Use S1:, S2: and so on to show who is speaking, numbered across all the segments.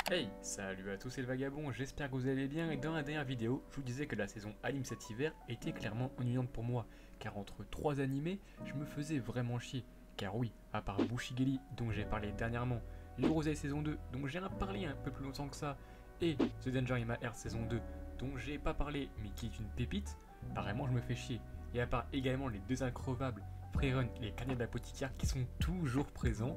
S1: Hey, salut à tous, c'est le vagabond, j'espère que vous allez bien et dans la dernière vidéo, je vous disais que la saison anime cet hiver était clairement ennuyante pour moi, car entre 3 animés, je me faisais vraiment chier. Car oui, à part Bushigeli, dont j'ai parlé dernièrement, Rosé saison 2, dont j'ai parlé un peu plus longtemps que ça, et The Danger in My Heart saison 2, dont j'ai pas parlé mais qui est une pépite, vraiment je me fais chier. Et à part également les deux increvables, Freerun et les carnets d'apothicaire qui sont toujours présents,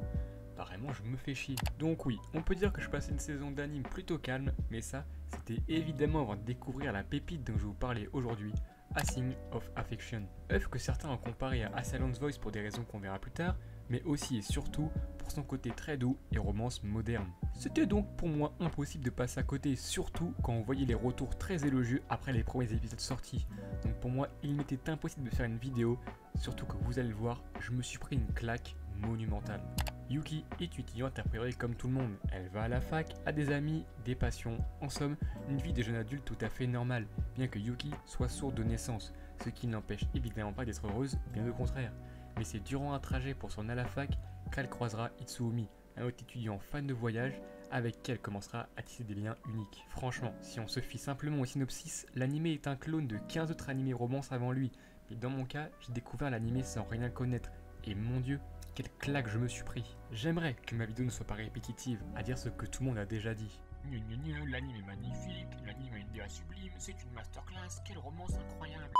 S1: apparemment je me fais chier. Donc oui, on peut dire que je passais une saison d'anime plutôt calme, mais ça, c'était évidemment avant de découvrir la pépite dont je vais vous parler aujourd'hui, Asing of Affection. œuvre que certains ont comparé à Asylum's Voice pour des raisons qu'on verra plus tard, mais aussi et surtout pour son côté très doux et romance moderne. C'était donc pour moi impossible de passer à côté, surtout quand on voyait les retours très élogieux après les premiers épisodes sortis. Donc pour moi, il m'était impossible de faire une vidéo, surtout que vous allez le voir, je me suis pris une claque monumentale. Yuki est étudiante a priori comme tout le monde. Elle va à la fac, a des amis, des passions, en somme, une vie de jeune adulte tout à fait normale, bien que Yuki soit sourde de naissance, ce qui n'empêche évidemment pas d'être heureuse, bien au contraire. Mais c'est durant un trajet pour son à la fac qu'elle croisera Itsuomi, un autre étudiant fan de voyage, avec qui elle commencera à tisser des liens uniques. Franchement, si on se fie simplement au synopsis, l'animé est un clone de 15 autres animés romances avant lui, mais dans mon cas, j'ai découvert l'animé sans rien connaître, et mon dieu, quelle claque je me suis pris. J'aimerais que ma vidéo ne soit pas répétitive, à dire ce que tout le monde a déjà dit. L'anime est magnifique, l'anime a une DA sublime, c'est une masterclass, quelle romance incroyable.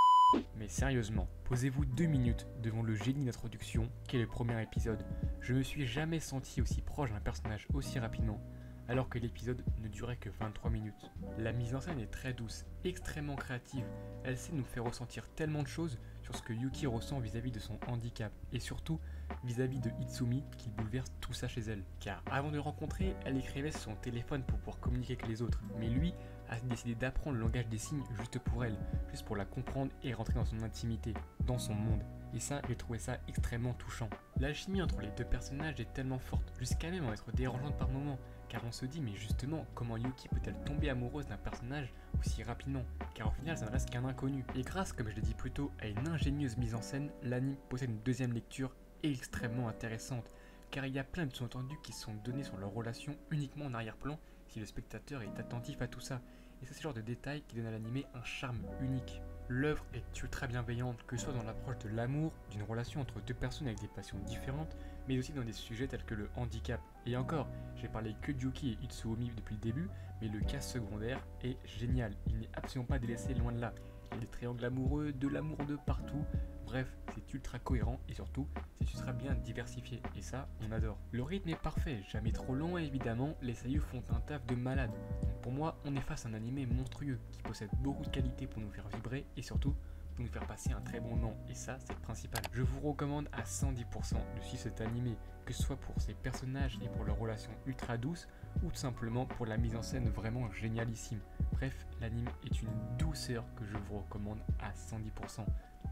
S1: Mais sérieusement, posez-vous 2 minutes devant le génie d'introduction qu'est le premier épisode. Je me suis jamais senti aussi proche d'un personnage aussi rapidement, alors que l'épisode ne durait que 23 minutes. La mise en scène est très douce, extrêmement créative, elle sait nous faire ressentir tellement de choses sur ce que Yuki ressent vis-à-vis de son handicap, et surtout vis-à-vis de Itsumi qui bouleverse tout ça chez elle. Car avant de le rencontrer, elle écrivait sur son téléphone pour pouvoir communiquer avec les autres, mais lui a décidé d'apprendre le langage des signes juste pour elle, juste pour la comprendre et rentrer dans son intimité, dans son monde. Et ça, j'ai trouvé ça extrêmement touchant. L'alchimie entre les deux personnages est tellement forte, jusqu'à même en être dérangeante par moments, car on se dit mais justement comment Yuki peut-elle tomber amoureuse d'un personnage aussi rapidement, car au final ça ne reste qu'un inconnu. Et grâce, comme je l'ai dit plus tôt, à une ingénieuse mise en scène, l'anime possède une deuxième lecture extrêmement intéressante, car il y a plein de sous-entendus qui sont donnés sur leur relation uniquement en arrière-plan si le spectateur est attentif à tout ça. Et c'est ce genre de détails qui donne à l'animé un charme unique. L'œuvre est ultra bienveillante, que ce soit dans l'approche de l'amour, d'une relation entre deux personnes avec des passions différentes, mais aussi dans des sujets tels que le handicap. Et encore, j'ai parlé que de Yuki et Itsuomi depuis le début, mais le cas secondaire est génial, il n'est absolument pas délaissé, loin de là. Il y a des triangles amoureux, de l'amour de partout, bref, c'est ultra cohérent et surtout, c'est ultra bien diversifié, et ça, on adore. Le rythme est parfait, jamais trop long et évidemment, les seiyuu font un taf de malade. Donc pour moi, on est face à un animé monstrueux, qui possède beaucoup de qualités pour nous faire vibrer et surtout, pour nous faire passer un très bon moment, et ça c'est le principal. Je vous recommande à 110% de suivre cet animé, que ce soit pour ses personnages et pour leur relation ultra douce, ou tout simplement pour la mise en scène vraiment génialissime. Bref, l'anime est une douceur que je vous recommande à 110%.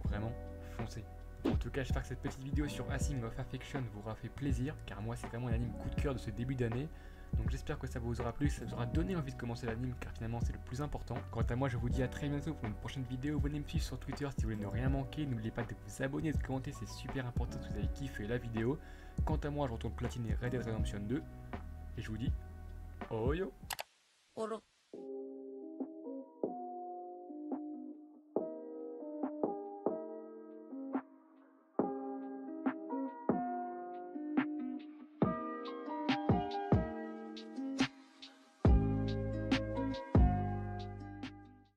S1: Vraiment, foncez. En tout cas, j'espère que cette petite vidéo sur Asing of Affection vous aura fait plaisir, car moi c'est vraiment un anime coup de cœur de ce début d'année. Donc j'espère que ça vous aura plu, ça vous aura donné envie de commencer l'anime, car finalement c'est le plus important. Quant à moi, je vous dis à très bientôt pour une prochaine vidéo. Venez me suivre sur Twitter si vous voulez ne rien manquer. N'oubliez pas de vous abonner et de commenter, c'est super important si vous avez kiffé la vidéo. Quant à moi, je retourne platiner Red Dead Redemption 2. Et je vous dis, oh yo!